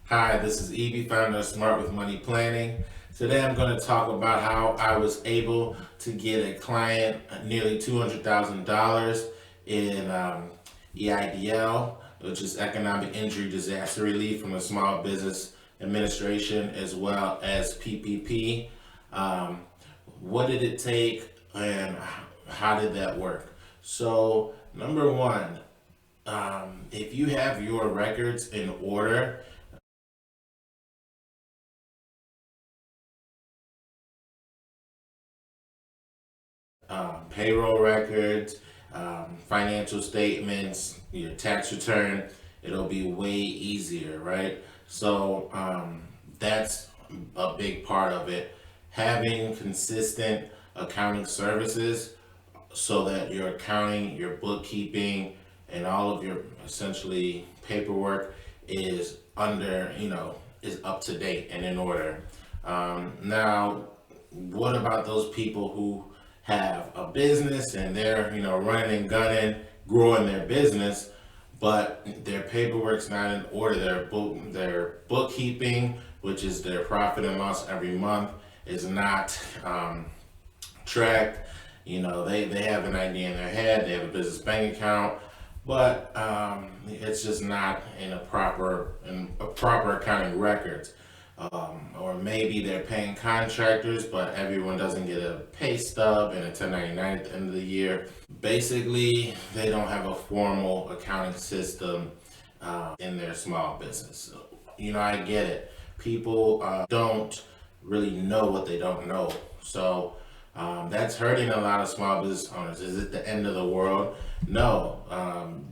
Hi, this is Evie, founder of Smart with Money Planning. Today I'm going to talk about how I was able to get a client nearly $200,000 in EIDL, which is Economic Injury Disaster Relief from the Small Business Administration, as well as PPP. Um, what did it take and how did that work? So, number one, if you have your records in order, payroll records, financial statements, your tax return, it'll be way easier, right? So that's a big part of it. Having consistent accounting services so that your accounting, your bookkeeping, and all of your essentially paperwork is is up to date and in order. Now, what about those people who have a business and they're, running and gunning, growing their business, but their paperwork's not in order? Their bookkeeping, which is their profit and loss every month, is not tracked. They have an idea in their head, they have a business bank account, but it's just not in a proper accounting records. Or maybe they're paying contractors, but everyone doesn't get a pay stub and a 1099 at the end of the year. Basically, they don't have a formal accounting system in their small business. So, I get it. People don't really know what they don't know. So that's hurting a lot of small business owners. Is it the end of the world? No.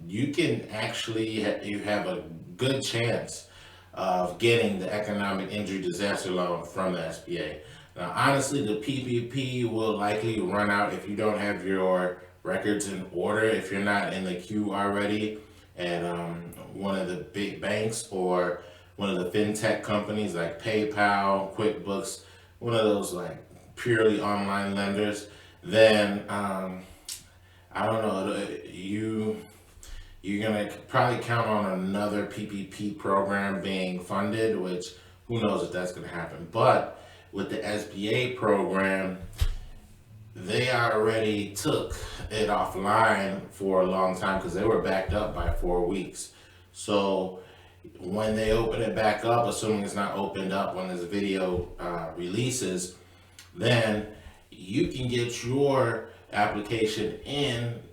You can actually, you have a good chance of getting the economic injury disaster loan from the SBA. Now, honestly, the PPP will likely run out if you don't have your records in order, if you're not in the queue already at one of the big banks or one of the fintech companies like PayPal, QuickBooks, one of those like purely online lenders. Then I don't know, you're gonna probably count on another PPP program being funded, which who knows if that's gonna happen. But with the SBA program, they already took it offline for a long time because they were backed up by 4 weeks. So when they open it back up, assuming it's not opened up when this video releases, then you can get your application in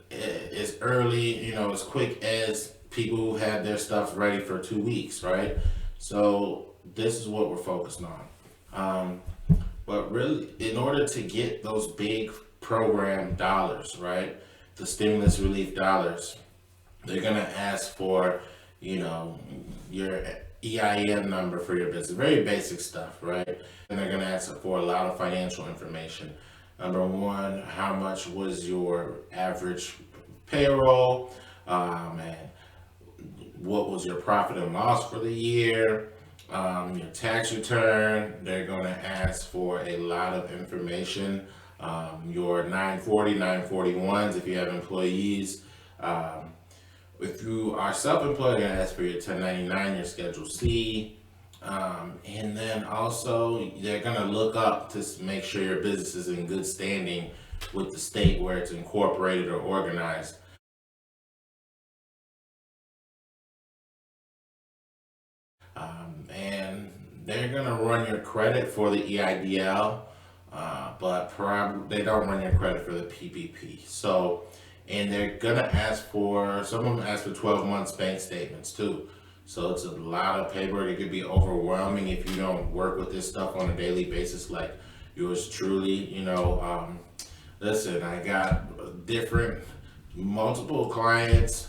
as early, as quick as people who had their stuff ready for 2 weeks, right? So this is what we're focused on. But really, in order to get those big program dollars, right, the stimulus relief dollars, they're gonna ask for, your EIN number for your business, very basic stuff, right? And they're gonna ask for a lot of financial information. Number one, how much was your average payroll, and what was your profit and loss for the year, your tax return. They're going to ask for a lot of information, your 940, 941s if you have employees. If you are self-employed, they're going to ask for your 1099, your Schedule C. And then also, they're going to look up to make sure your business is in good standing with the state where it's incorporated or organized. And they're gonna run your credit for the EIDL, but probably they don't run your credit for the PPP. So, and they're gonna ask for, some of them ask for 12 months bank statements too. So it's a lot of paperwork. It could be overwhelming if you don't work with this stuff on a daily basis like yours truly. Listen, I got different, multiple clients,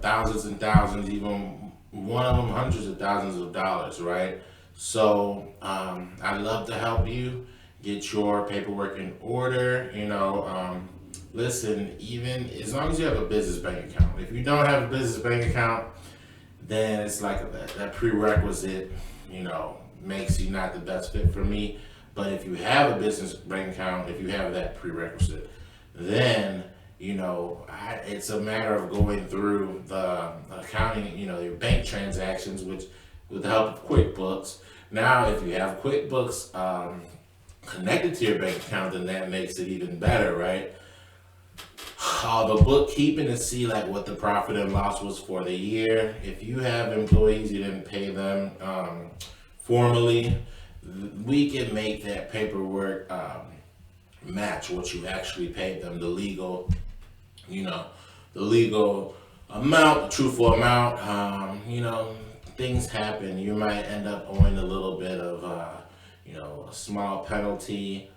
thousands and thousands, even one of them hundreds of thousands of dollars, right? So I'd love to help you get your paperwork in order. Listen, even as long as you have a business bank account. If you don't have a business bank account, then it's like that prerequisite, makes you not the best fit for me. But if you have a business bank account, if you have that prerequisite, then it's a matter of going through the accounting, your bank transactions, which with the help of QuickBooks. Now, if you have QuickBooks connected to your bank account, then that makes it even better, right? The bookkeeping to see like what the profit and loss was for the year. If you have employees, you didn't pay them formally, we can make that paperwork match what you actually paid them, the legal, the legal amount, the truthful amount. Things happen. You might end up owing a little bit of, a small penalty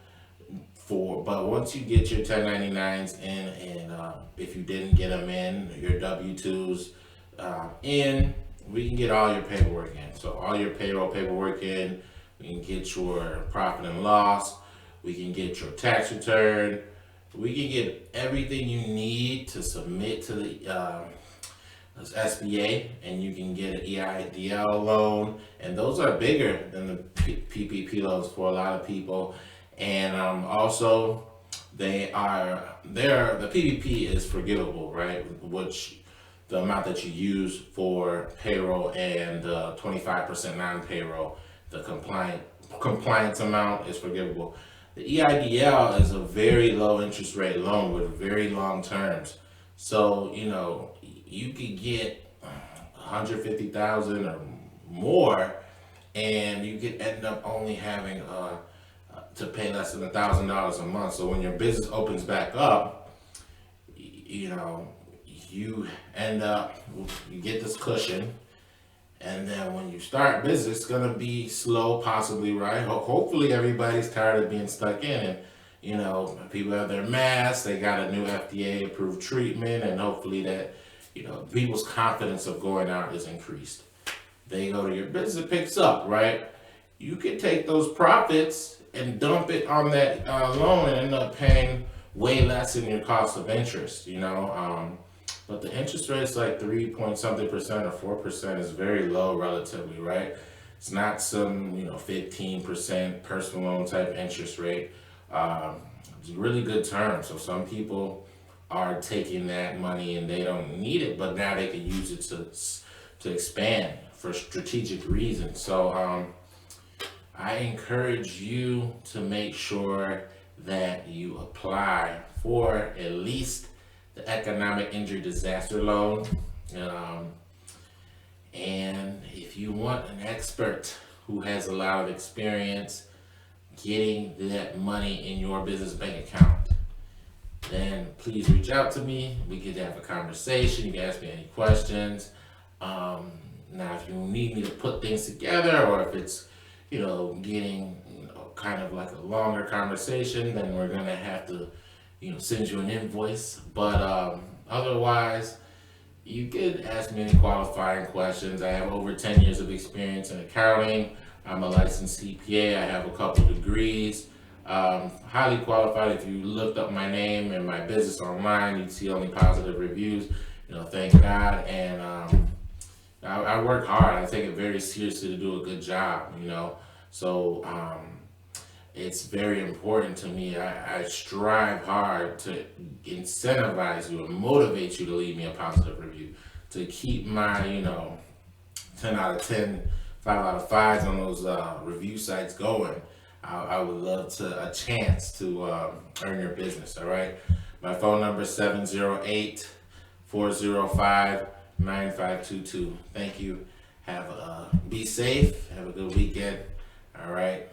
but once you get your 1099s in, and if you didn't get them in, your W-2s in, we can get all your paperwork in. So all your payroll paperwork in, we can get your profit and loss, we can get your tax return, we can get everything you need to submit to the SBA, and you can get an EIDL loan, and those are bigger than the PPP loans for a lot of people. And also, the PPP is forgivable, right? Which the amount that you use for payroll and 25% non-payroll, the compliance amount is forgivable. The EIDL is a very low interest rate loan with very long terms. So, you could get 150,000 or more, and you could end up only having to pay less than $1,000 a month. So when your business opens back up, you end up, you get this cushion, and then when you start business, it's gonna be slow, possibly, right? Hopefully everybody's tired of being stuck in, and people have their masks, they got a new FDA approved treatment, and hopefully that people's confidence of going out is increased. They go to your business, it picks up, right? You can take those profits and dump it on that loan and end up paying way less than your cost of interest, but the interest rate is like 3 point something percent or 4% is very low relatively, right? It's not some 15% personal loan type interest rate. It's a really good term. So some people are taking that money and they don't need it, but now they can use it to expand for strategic reasons. So I encourage you to make sure that you apply for at least the economic injury disaster loan. And if you want an expert who has a lot of experience getting that money in your business bank account, then please reach out to me. We could have a conversation. You can ask me any questions. Now, if you need me to put things together, or if it's getting kind of like a longer conversation, then we're gonna have to send you an invoice. But otherwise, you could ask me any qualifying questions. I have over 10 years of experience in accounting. I'm a licensed CPA. I have a couple degrees. Highly qualified. If you looked up my name and my business online, you'd see only positive reviews. Thank God. And I work hard. I take it very seriously to do a good job. So it's very important to me. I strive hard to incentivize you and motivate you to leave me a positive review, to keep my 10 out of 10, 5 out of 5s on those review sites going. I would love a chance to earn your business. All right, my phone number is 708-405-9522. Thank you. Be safe. Have a good weekend. All right.